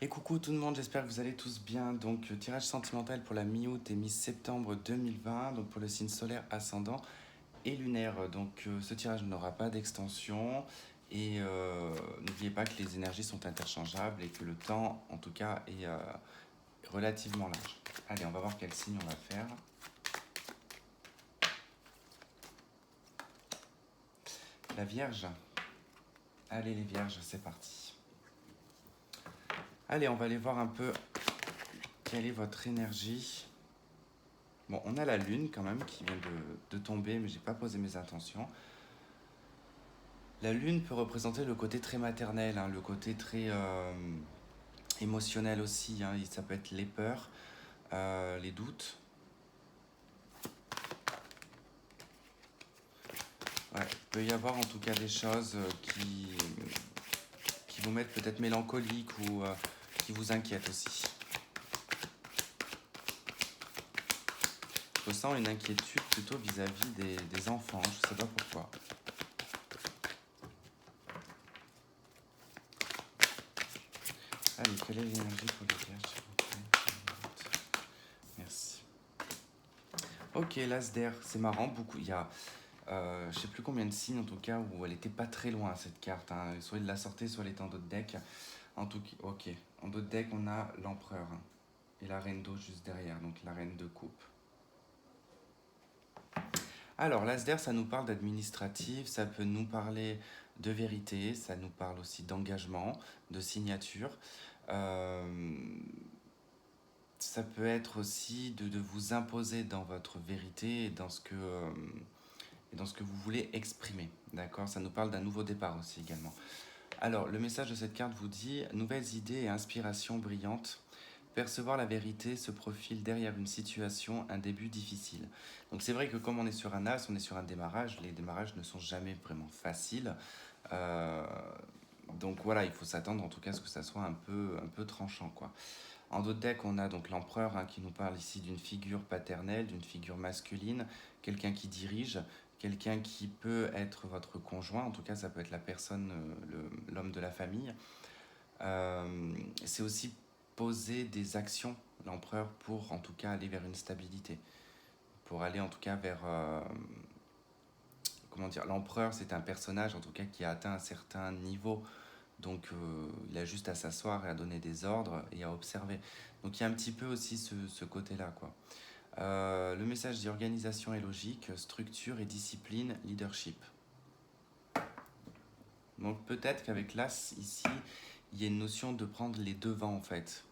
Et coucou tout le monde, j'espère que vous allez tous bien. Donc, tirage sentimental pour la mi-août et mi-septembre 2020, donc pour le signe solaire, ascendant et lunaire. Donc, ce tirage n'aura pas d'extension et n'oubliez pas que les énergies sont interchangeables et que le temps, en tout cas, est relativement large. Allez, on va voir quel signe on va faire. La Vierge. Allez les Vierges, c'est parti. Allez, on va aller voir un peu quelle est votre énergie. Bon, on a la lune quand même qui vient de tomber, mais j'ai pas posé mes intentions. La lune peut représenter le côté très maternel, hein, le côté très émotionnel aussi. Hein, ça peut être les peurs, les doutes. Ouais, il peut y avoir en tout cas des choses qui vous mettent peut-être mélancolique ou qui vous inquiètent aussi. Je ressens une inquiétude plutôt vis-à-vis des enfants, je ne sais pas pourquoi. Allez, quelle est l'énergie pour les Vierges, s'il vous plaît? Merci. Ok, l'As d'air, c'est marrant, beaucoup. Il y a, je ne sais plus combien de signes en tout cas, où elle n'était pas très loin cette carte. Hein. Soit il la sortait, soit elle était en d'autres decks. En tout cas, ok. En d'autres decks, on a l'Empereur et la Reine d'eau juste derrière, donc la Reine de coupe. Alors, l'As d'air, ça nous parle d'administratif, ça peut nous parler de vérité, ça nous parle aussi d'engagement, de signature. Ça peut être aussi de vous imposer dans votre vérité et dans ce que vous voulez exprimer. D'accord? Ça nous parle d'un nouveau départ aussi également. Alors, le message de cette carte vous dit « Nouvelles idées et inspirations brillantes. Percevoir la vérité se profile derrière une situation, un début difficile. » Donc c'est vrai que comme on est sur un as, on est sur un démarrage. Les démarrages ne sont jamais vraiment faciles. Donc voilà, il faut s'attendre en tout cas à ce que ça soit un peu tranchant, quoi. En d'autres decks, on a donc l'empereur qui nous parle ici d'une figure paternelle, d'une figure masculine, quelqu'un qui dirige, quelqu'un qui peut être votre conjoint, en tout cas ça peut être la personne, l'homme de la famille. C'est aussi poser des actions, l'empereur, pour en tout cas aller vers une stabilité, pour aller en tout cas vers... comment dire, l'empereur c'est un personnage en tout cas qui a atteint un certain niveau. Donc il a juste à s'asseoir et à donner des ordres et à observer. Donc il y a un petit peu aussi ce côté-là, quoi. Le message dit organisation et logique, structure et discipline, leadership. Donc peut-être qu'avec l'As ici, il y a une notion de prendre les devants en fait.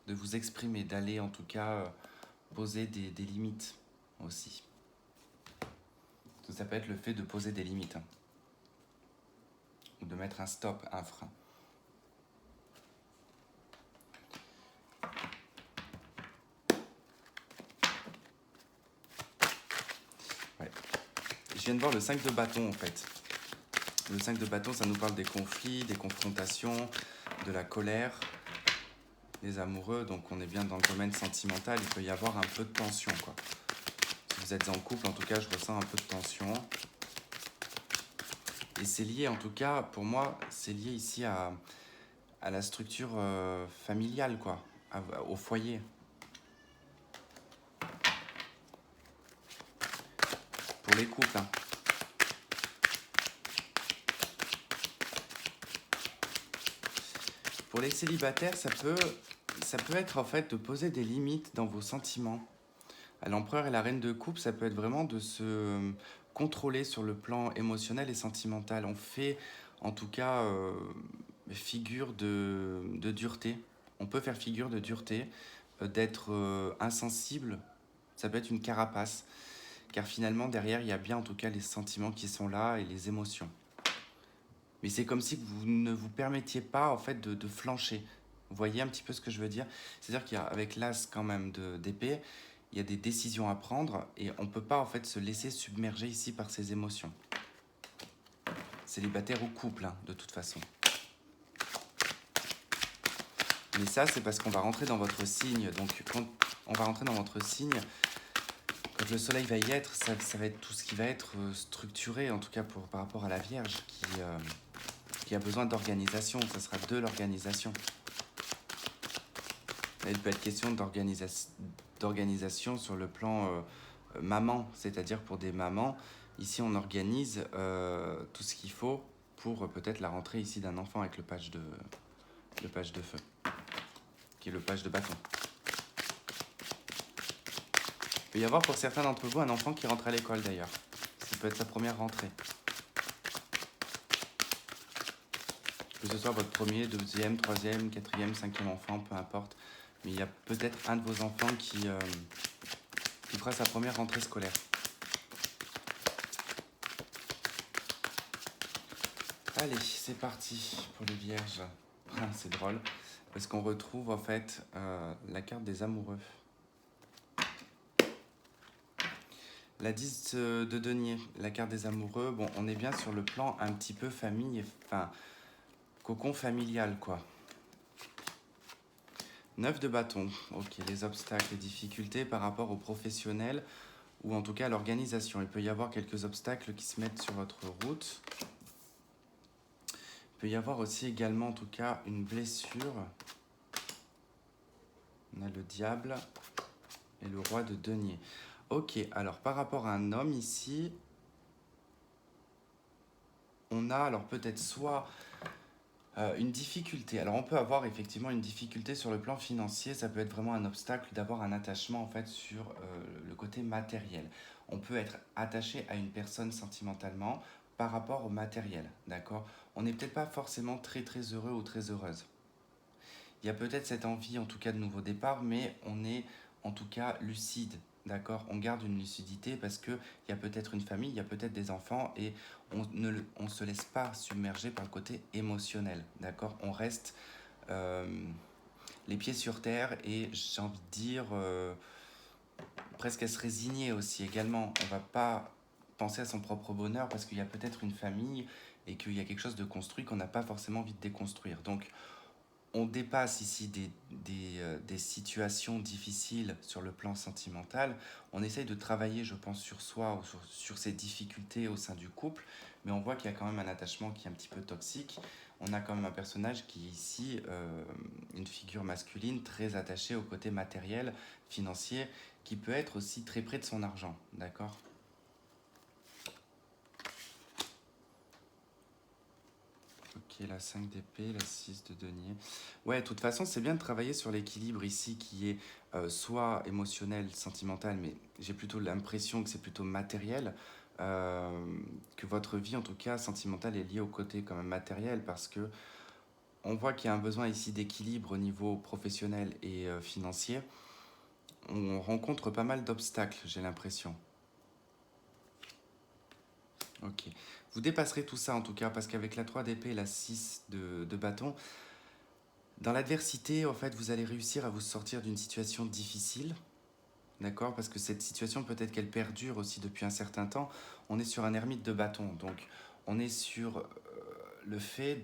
De vous exprimer, d'aller en tout cas poser des limites aussi. Ça peut être le fait de poser des limites. Hein. Ou de mettre un stop, un frein. Ouais. Je viens de voir le 5 de bâton en fait. Le 5 de bâton, ça nous parle des conflits, des confrontations, de la colère, des amoureux. Donc on est bien dans le domaine sentimental, il peut y avoir un peu de tension, quoi. Si vous êtes en couple, en tout cas, je ressens un peu de tension. Et c'est lié, en tout cas, pour moi, c'est lié ici à la structure familiale, quoi, au foyer. Pour les couples, hein. Pour les célibataires, ça peut être en fait de poser des limites dans vos sentiments. À l'empereur et la reine de coupe, ça peut être vraiment de se contrôler sur le plan émotionnel et sentimental. On fait en tout cas figure de dureté. On peut faire figure de dureté, d'être insensible. Ça peut être une carapace. Car finalement, derrière, il y a bien en tout cas les sentiments qui sont là et les émotions. Mais c'est comme si vous ne vous permettiez pas en fait de flancher. Vous voyez un petit peu ce que je veux dire? C'est-à-dire qu'avec l'as quand même d'épée, il y a des décisions à prendre et on ne peut pas en fait se laisser submerger ici par ses émotions. Célibataire ou couple, hein, de toute façon. Mais ça, c'est parce qu'on va rentrer dans votre signe. Donc quand on va rentrer dans votre signe, quand le soleil va y être, ça va être tout ce qui va être structuré, en tout cas par rapport à la Vierge qui a besoin d'organisation. Ça sera de l'organisation. Il peut être question d'organisation sur le plan maman, c'est-à-dire pour des mamans. Ici, on organise tout ce qu'il faut pour peut-être la rentrée ici d'un enfant avec le page de feu, qui est le page de bâton. Il peut y avoir pour certains d'entre vous un enfant qui rentre à l'école d'ailleurs. Ça peut être sa première rentrée. Que ce soit votre premier, deuxième, troisième, quatrième, cinquième enfant, peu importe. Mais il y a peut-être un de vos enfants qui fera sa première rentrée scolaire. Allez, c'est parti pour les vierges. Ah, c'est drôle, parce qu'on retrouve en fait la carte des amoureux. La 10 de denier, la carte des amoureux. Bon, on est bien sur le plan un petit peu famille, enfin, cocon familial, quoi. 9 de bâton, ok, les obstacles, les difficultés par rapport aux professionnels, ou en tout cas à l'organisation. Il peut y avoir quelques obstacles qui se mettent sur votre route. Il peut y avoir aussi également, en tout cas, une blessure. On a le diable et le roi de denier. Ok, alors par rapport à un homme ici, on a alors peut-être soit une difficulté. Alors on peut avoir effectivement une difficulté sur le plan financier, ça peut être vraiment un obstacle d'avoir un attachement en fait sur le côté matériel. On peut être attaché à une personne sentimentalement par rapport au matériel, d'accord? On n'est peut-être pas forcément très très heureux ou très heureuse. Il y a peut-être cette envie en tout cas de nouveau départ, mais on est en tout cas lucide, d'accord? On garde une lucidité parce qu'il y a peut-être une famille, il y a peut-être des enfants et on se laisse pas submerger par le côté émotionnel, d'accord? On reste les pieds sur terre et j'ai envie de dire presque à se résigner aussi également. On va pas penser à son propre bonheur parce qu'il y a peut-être une famille et qu'il y a quelque chose de construit qu'on n'a pas forcément envie de déconstruire. Donc on dépasse ici des situations difficiles sur le plan sentimental. On essaye de travailler, je pense, sur soi ou sur ses difficultés au sein du couple, mais on voit qu'il y a quand même un attachement qui est un petit peu toxique. On a quand même un personnage qui est ici une figure masculine très attachée au côté matériel, financier, qui peut être aussi très près de son argent, d'accord ? Ok, la 5 d'épée, la 6 de denier. Ouais, de toute façon, c'est bien de travailler sur l'équilibre ici qui est soit émotionnel, sentimental, mais j'ai plutôt l'impression que c'est plutôt matériel. Que votre vie, en tout cas, sentimentale, est liée au côté quand même matériel parce que on voit qu'il y a un besoin ici d'équilibre au niveau professionnel et financier. On rencontre pas mal d'obstacles, j'ai l'impression. Ok. Vous dépasserez tout ça en tout cas, parce qu'avec la 3 d'épée et la 6 de bâton, dans l'adversité, en fait, vous allez réussir à vous sortir d'une situation difficile, d'accord? Parce que cette situation, peut-être qu'elle perdure aussi depuis un certain temps. On est sur un ermite de bâton, donc on est sur le fait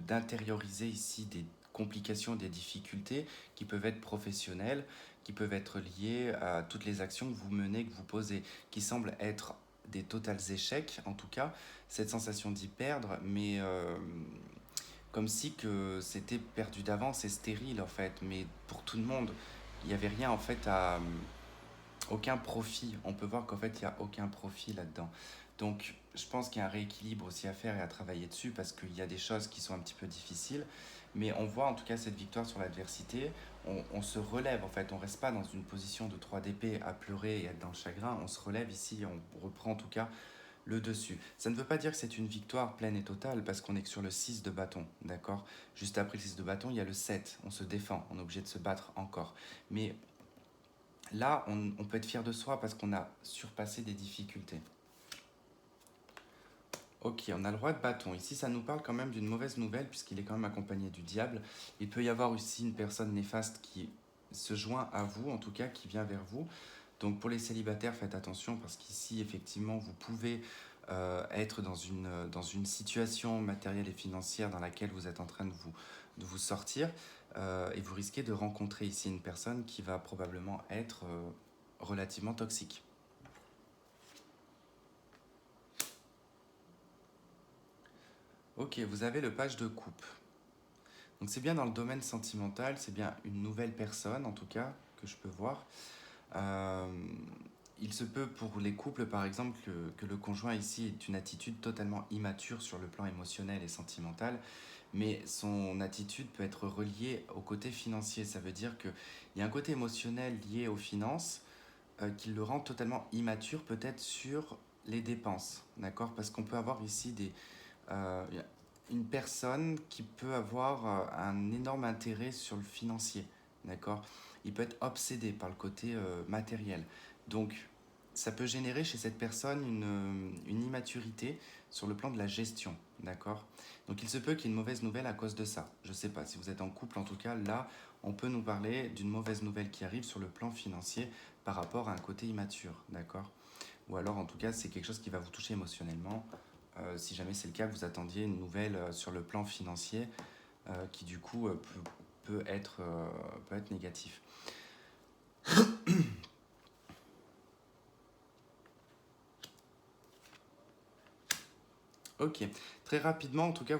d'intérioriser ici des complications, des difficultés qui peuvent être professionnelles, qui peuvent être liées à toutes les actions que vous menez, que vous posez, qui semblent être des totals échecs, en tout cas, cette sensation d'y perdre, mais comme si que c'était perdu d'avance et stérile en fait, mais pour tout le monde, il n'y avait rien en fait à aucun profit. On peut voir qu'en fait, il n'y a aucun profit là-dedans. Donc, je pense qu'il y a un rééquilibre aussi à faire et à travailler dessus parce qu'il y a des choses qui sont un petit peu difficiles. Mais on voit en tout cas cette victoire sur l'adversité. On se relève en fait. On ne reste pas dans une position de 3 d'épée à pleurer et être dans le chagrin. On se relève ici et on reprend en tout cas le dessus. Ça ne veut pas dire que c'est une victoire pleine et totale parce qu'on est que sur le 6 de bâton, d'accord? Juste après le 6 de bâton, il y a le 7. On se défend. On est obligé de se battre encore. Mais là, on peut être fier de soi parce qu'on a surpassé des difficultés. Ok, on a le roi de bâton. Ici, ça nous parle quand même d'une mauvaise nouvelle puisqu'il est quand même accompagné du diable. Il peut y avoir aussi une personne néfaste qui se joint à vous, en tout cas qui vient vers vous. Donc pour les célibataires, faites attention parce qu'ici, effectivement, vous pouvez être dans une situation matérielle et financière dans laquelle vous êtes en train de vous sortir et vous risquez de rencontrer ici une personne qui va probablement être relativement toxique. Ok, vous avez le page de coupe. Donc c'est bien dans le domaine sentimental, c'est bien une nouvelle personne en tout cas que je peux voir. Euh, il se peut pour les couples par exemple que le conjoint ici ait une attitude totalement immature sur le plan émotionnel et sentimental, mais son attitude peut être reliée au côté financier. Ça veut dire qu'il y a un côté émotionnel lié aux finances qui le rend totalement immature peut-être sur les dépenses, d'accord? Parce qu'on peut avoir ici euh, une personne qui peut avoir un énorme intérêt sur le financier, d'accord? Il peut être obsédé par le côté matériel. Donc, ça peut générer chez cette personne une immaturité sur le plan de la gestion, d'accord? Donc, il se peut qu'il y ait une mauvaise nouvelle à cause de ça. Je ne sais pas, si vous êtes en couple, en tout cas, là, on peut nous parler d'une mauvaise nouvelle qui arrive sur le plan financier par rapport à un côté immature, d'accord? Ou alors, en tout cas, c'est quelque chose qui va vous toucher émotionnellement. Si jamais c'est le cas, que vous attendiez une nouvelle sur le plan financier qui, du coup, peut être négatif. Ok, très rapidement, en tout cas,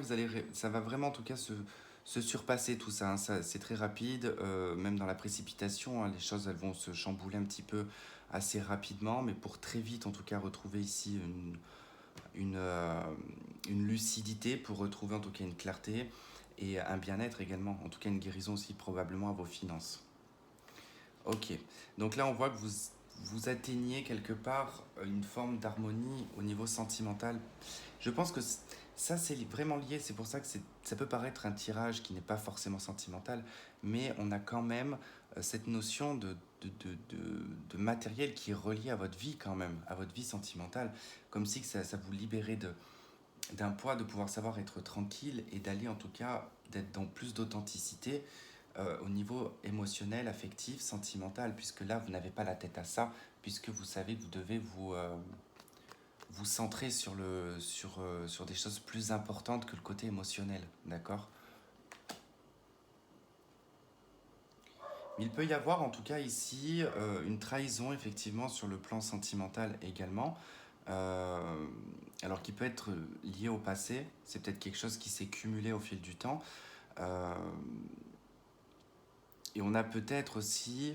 ça va vraiment, en tout cas, se surpasser tout ça, hein. C'est très rapide, même dans la précipitation, hein, les choses, elles vont se chambouler un petit peu assez rapidement, mais pour très vite, en tout cas, retrouver ici une, euh, une lucidité, pour retrouver en tout cas une clarté et un bien-être également, en tout cas une guérison aussi probablement à vos finances. Ok, donc là on voit que vous atteignez quelque part une forme d'harmonie au niveau sentimental. Je pense que ça c'est vraiment lié, c'est pour ça que ça peut paraître un tirage qui n'est pas forcément sentimental, mais on a quand même cette notion de matériel qui est relié à votre vie quand même, à votre vie sentimentale, comme si que ça vous libérait d'un poids de pouvoir savoir être tranquille et d'aller en tout cas d'être dans plus d'authenticité au niveau émotionnel, affectif, sentimental, puisque là vous n'avez pas la tête à ça, puisque vous savez que vous devez vous centrer sur des choses plus importantes que le côté émotionnel, d'accord? Il peut y avoir en tout cas ici une trahison effectivement sur le plan sentimental également, euh, alors qui peut être lié au passé, c'est peut-être quelque chose qui s'est cumulé au fil du temps, euh, et on a peut-être aussi,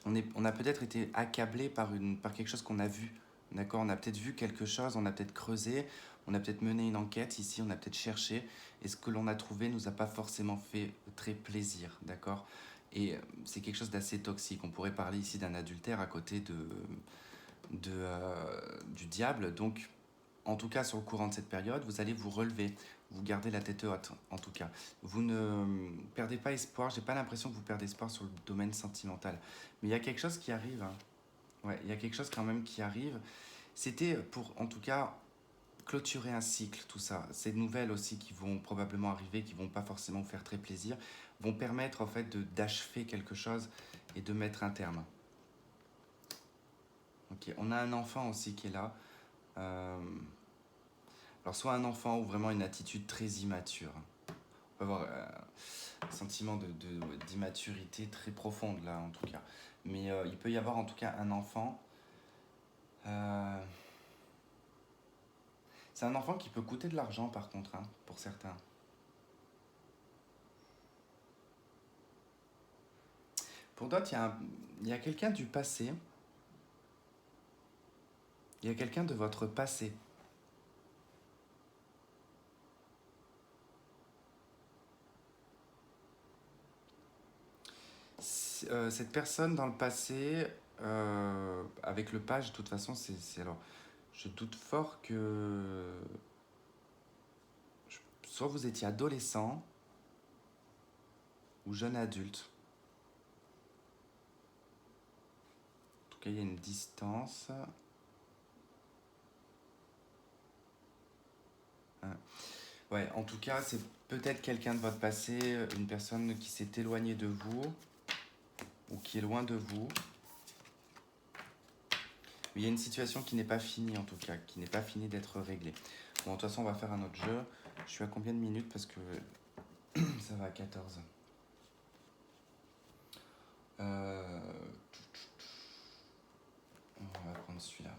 on a peut-être été accablé par quelque chose qu'on a vu, d'accord? On a peut-être vu quelque chose, on a peut-être creusé, on a peut-être mené une enquête ici, on a peut-être cherché, et ce que l'on a trouvé nous a pas forcément fait très plaisir, d'accord? Et c'est quelque chose d'assez toxique. On pourrait parler ici d'un adultère à côté du diable. Donc, en tout cas, sur le courant de cette période, vous allez vous relever, vous gardez la tête haute, en tout cas. Vous ne perdez pas espoir, j'ai pas l'impression que vous perdez espoir sur le domaine sentimental. Mais il y a quelque chose qui arrive, hein. Ouais, il y a quelque chose quand même qui arrive. C'était pour, en tout cas, clôturer un cycle, tout ça. Ces nouvelles aussi qui vont probablement arriver, qui vont pas forcément vous faire très plaisir, vont permettre en fait d'achever quelque chose et de mettre un terme. Ok, on a un enfant aussi qui est là. Euh, alors soit un enfant ou vraiment une attitude très immature. On peut avoir un sentiment d'immaturité très profonde là en tout cas. Mais il peut y avoir en tout cas un enfant. euh, c'est un enfant qui peut coûter de l'argent par contre, hein, pour certains. Pour d'autres, il y a quelqu'un du passé. Il y a quelqu'un de votre passé. Cette personne dans le passé, avec le page, de toute façon, alors, je doute fort que soit vous étiez adolescent ou jeune adulte. En tout cas, il y a une distance. Hein. Ouais, en tout cas, c'est peut-être quelqu'un de votre passé, une personne qui s'est éloignée de vous ou qui est loin de vous. Mais il y a une situation qui n'est pas finie en tout cas, qui n'est pas finie d'être réglée. Bon, de toute façon, on va faire un autre jeu. Je suis à combien de minutes parce que ça va à 14. Euh, on va prendre celui-là.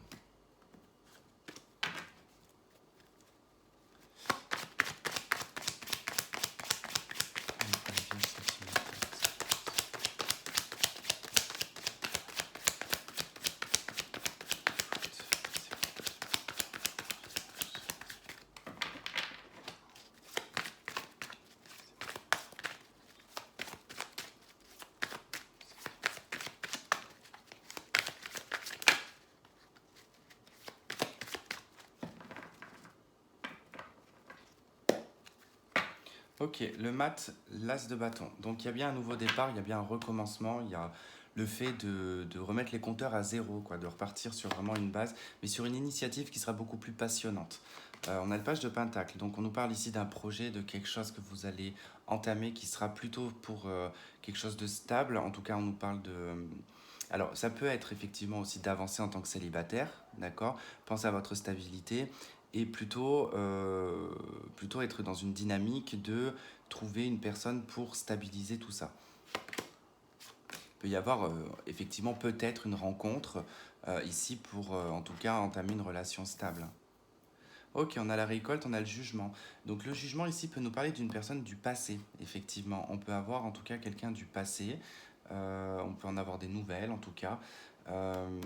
Ok, le mat, l'as de bâton. Donc il y a bien un nouveau départ, il y a bien un recommencement, il y a le fait de remettre les compteurs à zéro, quoi, de repartir sur vraiment une base, mais sur une initiative qui sera beaucoup plus passionnante. On a le page de Pentacle, donc on nous parle ici d'un projet, de quelque chose que vous allez entamer qui sera plutôt pour quelque chose de stable. En tout cas, on nous parle de... Alors, ça peut être effectivement aussi d'avancer en tant que célibataire, d'accord? Pensez à votre stabilité et plutôt être dans une dynamique de trouver une personne pour stabiliser tout ça. Il peut y avoir effectivement peut-être une rencontre ici pour en tout cas entamer une relation stable. Ok, on a la récolte, on a le jugement. Donc le jugement ici peut nous parler d'une personne du passé, effectivement. On peut avoir en tout cas quelqu'un du passé, on peut en avoir des nouvelles en tout cas. Euh,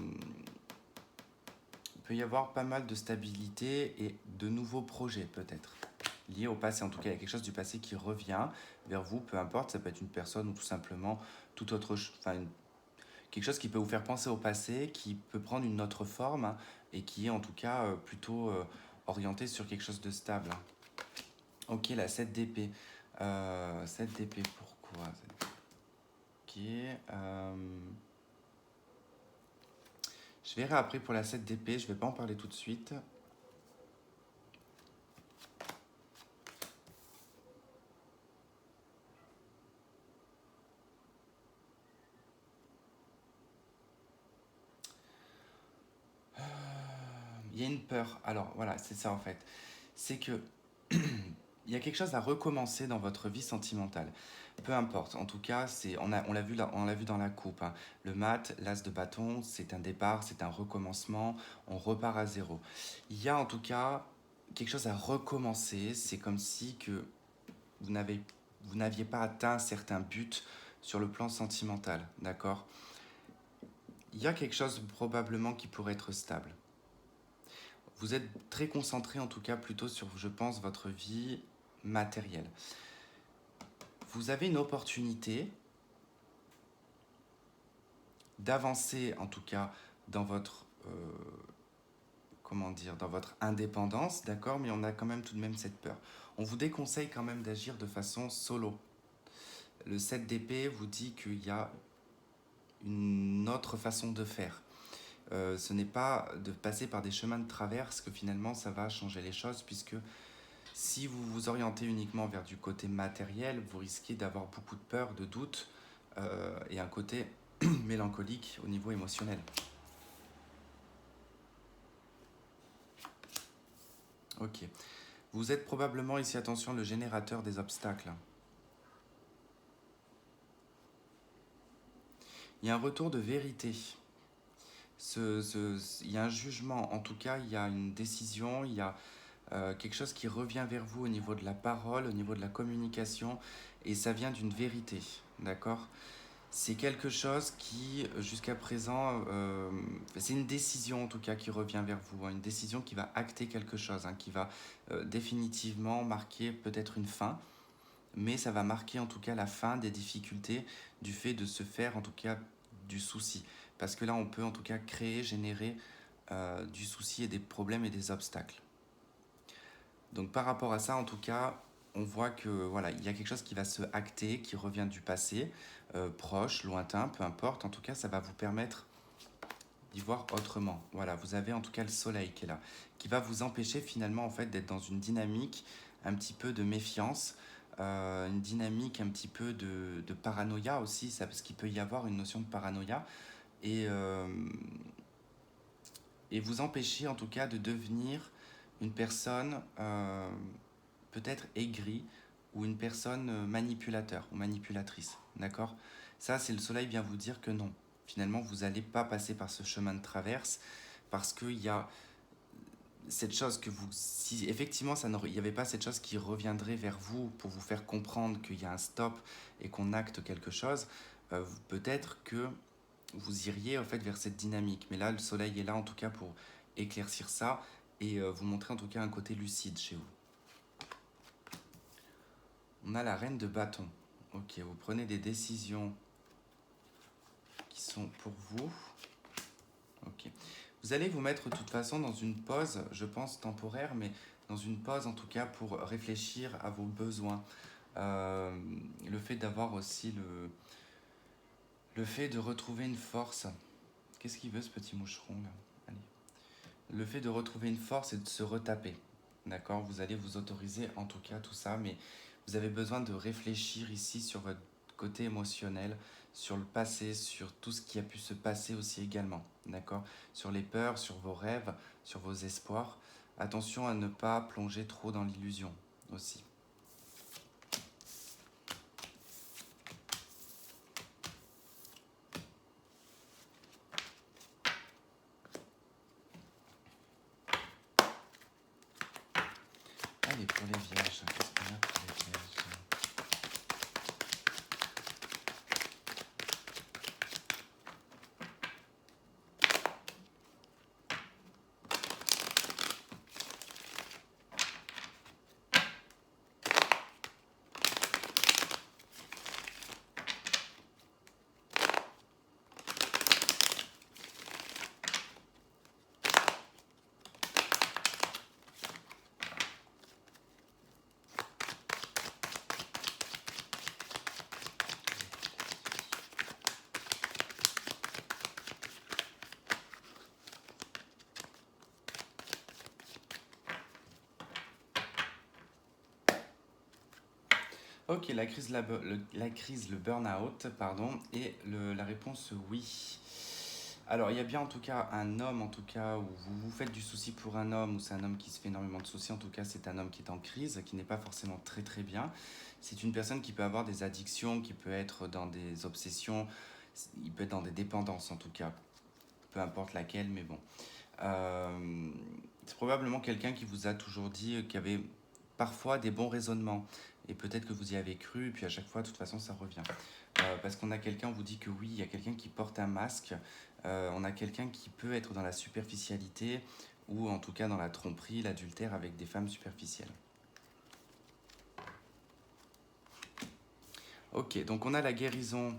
il peut y avoir pas mal de stabilité et de nouveaux projets peut-être liés au passé. En tout cas, il y a quelque chose du passé qui revient vers vous, peu importe, ça peut être une personne ou tout simplement toute autre chose, quelque chose qui peut vous faire penser au passé, qui peut prendre une autre forme hein, et qui est en tout cas plutôt orienté sur quelque chose de stable. Ok, la 7 d'épée. 7 d'épée, pourquoi? Ok. Je verrai après pour la 7 d'épée, je ne vais pas en parler tout de suite. Il y a une peur. Alors voilà, c'est ça en fait. C'est que il y a quelque chose à recommencer dans votre vie sentimentale. Peu importe. En tout cas, on l'a vu on l'a vu dans la coupe. Hein. Le mat, l'as de bâton, c'est un départ, c'est un recommencement. On repart à zéro. Il y a en tout cas quelque chose à recommencer. C'est comme si que vous n'avez vous n'aviez pas atteint certains buts sur le plan sentimental, d'accord? Il y a quelque chose probablement qui pourrait être stable. Vous êtes très concentré en tout cas plutôt sur, je pense, votre vie matérielle. Vous avez une opportunité d'avancer en tout cas dans votre comment dire, dans votre indépendance, d'accord, mais on a quand même tout de même cette peur. On vous déconseille quand même d'agir de façon solo. Le 7 d'épée vous dit qu'il y a une autre façon de faire. Ce n'est pas de passer par des chemins de traverse que finalement ça va changer les choses, puisque si vous vous orientez uniquement vers du côté matériel, vous risquez d'avoir beaucoup de peur, de doute et un côté mélancolique au niveau émotionnel. Ok. Vous êtes probablement ici, attention, le générateur des obstacles. Il y a un retour de vérité. Il y a un jugement, en tout cas, il y a une décision, il y a quelque chose qui revient vers vous au niveau de la parole, au niveau de la communication, et ça vient d'une vérité, d'accord? C'est quelque chose qui, jusqu'à présent, c'est une décision en tout cas qui revient vers vous, hein, une décision qui va acter quelque chose, hein, qui va définitivement marquer peut-être une fin, mais ça va marquer en tout cas la fin des difficultés du fait de se faire en tout cas du souci. Parce que là, on peut en tout cas créer, générer du souci et des problèmes et des obstacles. Donc par rapport à ça, en tout cas, on voit que voilà, il y a quelque chose qui va se acter, qui revient du passé, proche, lointain, peu importe. En tout cas, ça va vous permettre d'y voir autrement. Voilà, vous avez en tout cas le soleil qui est là, qui va vous empêcher finalement en fait d'être dans une dynamique un petit peu de méfiance, une dynamique un petit peu de paranoïa aussi, ça, parce qu'il peut y avoir une notion de paranoïa et, euh, et vous empêcher en tout cas de devenir une personne peut-être aigrie ou une personne manipulateur ou manipulatrice. D'accord? Ça, c'est le soleil vient vous dire que non. Finalement, vous n'allez pas passer par ce chemin de traverse parce qu'il y a cette chose que vous... Si effectivement, il n'y avait pas cette chose qui reviendrait vers vous pour vous faire comprendre qu'il y a un stop et qu'on acte quelque chose, peut-être que vous iriez en fait vers cette dynamique. Mais là, le soleil est là en tout cas pour éclaircir ça et vous montrer en tout cas un côté lucide chez vous. On a la reine de bâton. Ok, vous prenez des décisions qui sont pour vous. Ok. Vous allez vous mettre de toute façon dans une pause, je pense temporaire, mais dans une pause en tout cas pour réfléchir à vos besoins. Euh, le fait d'avoir aussi le fait de retrouver une force. Qu'est-ce qu'il veut ce petit moucheron là? Allez. Le fait de retrouver une force et de se retaper. D'accord? Vous allez vous autoriser en tout cas tout ça, mais vous avez besoin de réfléchir ici sur votre côté émotionnel, sur le passé, sur tout ce qui a pu se passer aussi également. D'accord? Sur les peurs, sur vos rêves, sur vos espoirs. Attention à ne pas plonger trop dans l'illusion aussi. Allez, pour les vierges, qu'est-ce qu'on a pour les vierges? Ok, la crise, le burn-out, pardon, et la réponse oui. Alors, il y a bien en tout cas un homme, en tout cas, où vous vous faites du souci pour un homme, ou c'est un homme qui se fait énormément de soucis, en tout cas, c'est un homme qui est en crise, qui n'est pas forcément très très bien. C'est une personne qui peut avoir des addictions, qui peut être dans des obsessions, il peut être dans des dépendances en tout cas, peu importe laquelle, mais bon. Euh, c'est probablement quelqu'un qui vous a toujours dit qu'il y avait parfois des bons raisonnements. Et peut-être que vous y avez cru, et puis à chaque fois, de toute façon, ça revient. Parce qu'on a quelqu'un, on vous dit que oui, il y a quelqu'un qui porte un masque, on a quelqu'un qui peut être dans la superficialité, ou en tout cas dans la tromperie, l'adultère avec des femmes superficielles. Ok, donc on a la guérison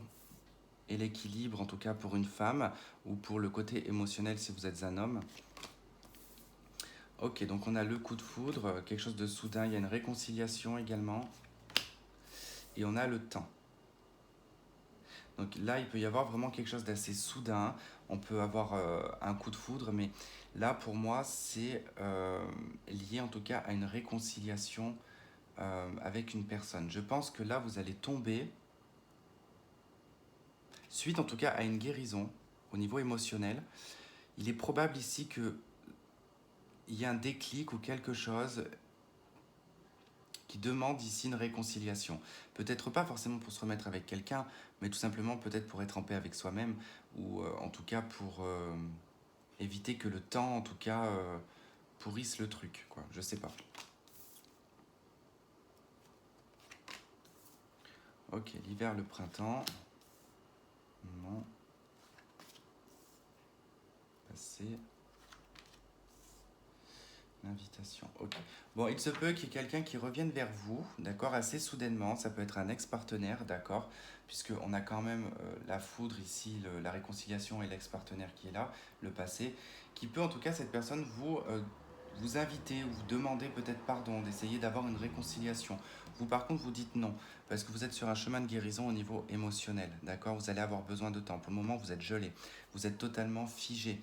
et l'équilibre, en tout cas pour une femme, ou pour le côté émotionnel si vous êtes un homme. Ok, donc on a le coup de foudre, quelque chose de soudain, il y a une réconciliation également, et on a le temps. Donc là, il peut y avoir vraiment quelque chose d'assez soudain, on peut avoir un coup de foudre, mais là, pour moi, c'est lié en tout cas à une réconciliation avec une personne. Je pense que là, vous allez tomber, suite en tout cas à une guérison au niveau émotionnel. Il est probable ici qu'il y ait un déclic ou quelque chose qui demande ici une réconciliation. Peut-être pas forcément pour se remettre avec quelqu'un, mais tout simplement peut-être pour être en paix avec soi-même, ou en tout cas pour éviter que le temps, en tout cas, pourrisse le truc, quoi. Je sais pas. Ok, l'hiver, le printemps. Non. Passer. L'invitation, ok. Bon, il se peut qu'il y ait quelqu'un qui revienne vers vous, d'accord, assez soudainement. Ça peut être un ex-partenaire, d'accord, puisqu'on a quand même la foudre ici, la réconciliation et l'ex-partenaire qui est là, le passé, qui peut en tout cas, cette personne, vous inviter ou vous demander peut-être pardon, d'essayer d'avoir une réconciliation. Vous, par contre, vous dites non, parce que vous êtes sur un chemin de guérison au niveau émotionnel, d'accord. Vous allez avoir besoin de temps. Pour le moment, vous êtes gelé, vous êtes totalement figé.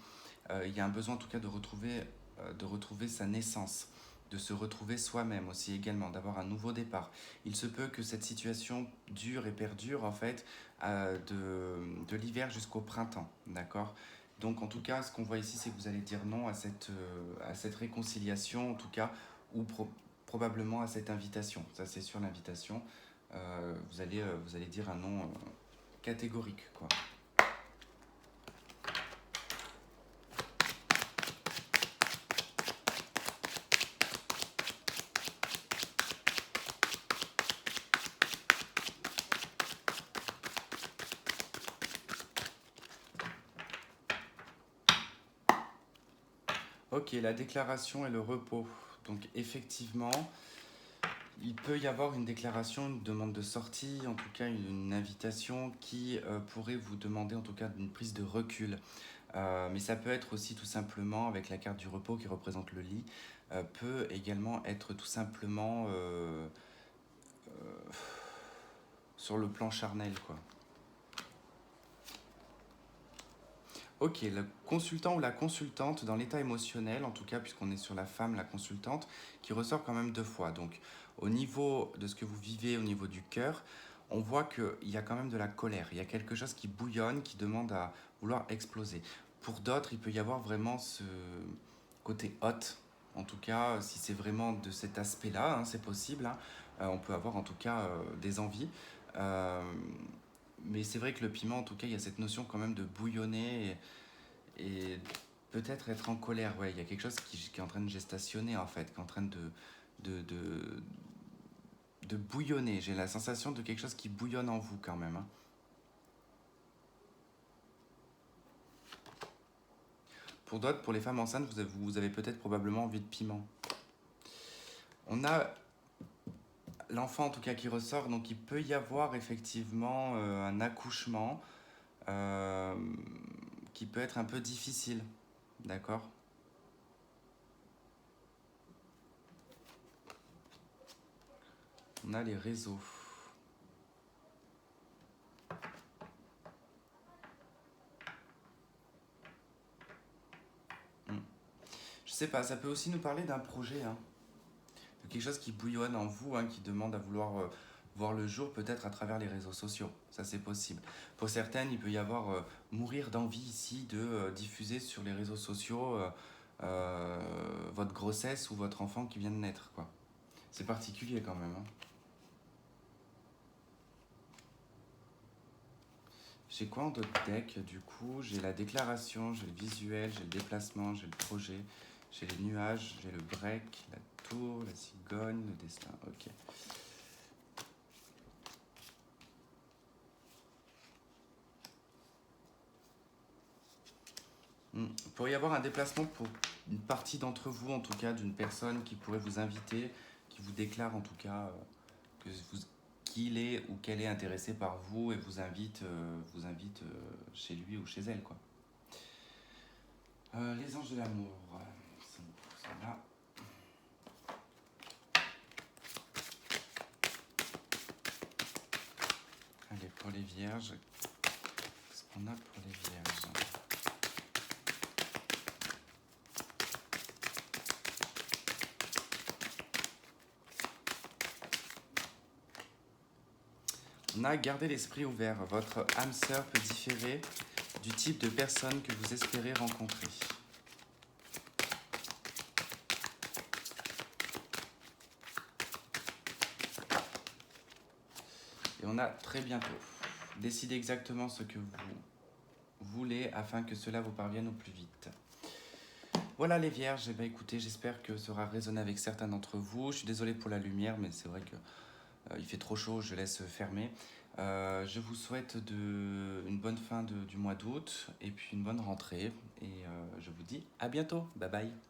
Il y a un besoin en tout cas de retrouver sa naissance, de se retrouver soi-même aussi également, d'avoir un nouveau départ. Il se peut que cette situation dure et perdure en fait de l'hiver jusqu'au printemps, d'accord. Donc en tout cas, ce qu'on voit ici, c'est que vous allez dire non à cette réconciliation, en tout cas, ou probablement à cette invitation. Ça c'est sur l'invitation. Vous allez dire un non catégorique, quoi. Ok, la déclaration et le repos. Donc effectivement, il peut y avoir une déclaration, une demande de sortie, en tout cas une invitation qui pourrait vous demander en tout cas une prise de recul. Mais ça peut être aussi tout simplement avec la carte du repos qui représente le lit, peut également être tout simplement sur le plan charnel, quoi. Ok, le consultant ou la consultante dans l'état émotionnel, en tout cas, puisqu'on est sur la femme, la consultante, qui ressort quand même deux fois. Donc, au niveau de ce que vous vivez, au niveau du cœur, on voit qu'il y a quand même de la colère. Il y a quelque chose qui bouillonne, qui demande à vouloir exploser. Pour d'autres, il peut y avoir vraiment ce côté hot. En tout cas, si c'est vraiment de cet aspect-là, hein, c'est possible, hein. On peut avoir en tout cas des envies. Euh, mais c'est vrai que le piment, en tout cas, il y a cette notion quand même de bouillonner et peut-être être en colère. Ouais, il y a quelque chose qui est en train de gestationner, en fait, qui est en train de, de, de bouillonner. J'ai la sensation de quelque chose qui bouillonne en vous quand même, hein. Pour d'autres, pour les femmes enceintes, vous avez peut-être probablement envie de piment. On a l'enfant en tout cas qui ressort, donc il peut y avoir effectivement un accouchement euh, qui peut être un peu difficile, d'accord? On a les réseaux. Hmm. Je sais pas, ça peut aussi nous parler d'un projet, hein, de quelque chose qui bouillonne en vous, hein, qui demande à vouloir voir le jour peut-être à travers les réseaux sociaux. Ça c'est possible. Pour certaines, il peut y avoir mourir d'envie ici de diffuser sur les réseaux sociaux votre grossesse ou votre enfant qui vient de naître, quoi. C'est particulier quand même, hein. J'ai quoi en d'autres decks du coup? J'ai la déclaration, j'ai le visuel, j'ai le déplacement, j'ai le projet, j'ai les nuages, j'ai le break, la tour, la cigogne, le destin. Ok. Il pourrait y avoir un déplacement pour une partie d'entre vous, en tout cas, d'une personne qui pourrait vous inviter, qui vous déclare en tout cas que vous, qu'il est ou qu'elle est intéressée par vous et vous invite chez lui ou chez elle, quoi. Les anges de l'amour, sont là. Allez, pour les vierges, qu'est-ce qu'on a pour les vierges? On a gardé l'esprit ouvert. Votre âme sœur peut différer du type de personne que vous espérez rencontrer. Et on a très bientôt. Décidez exactement ce que vous voulez afin que cela vous parvienne au plus vite. Voilà les vierges, eh bien, écoutez, j'espère que ça aura résonné avec certains d'entre vous. Je suis désolé pour la lumière, mais c'est vrai que il fait trop chaud, je laisse fermer. Je vous souhaite une bonne fin du mois d'août et puis une bonne rentrée. Et je vous dis à bientôt. Bye bye.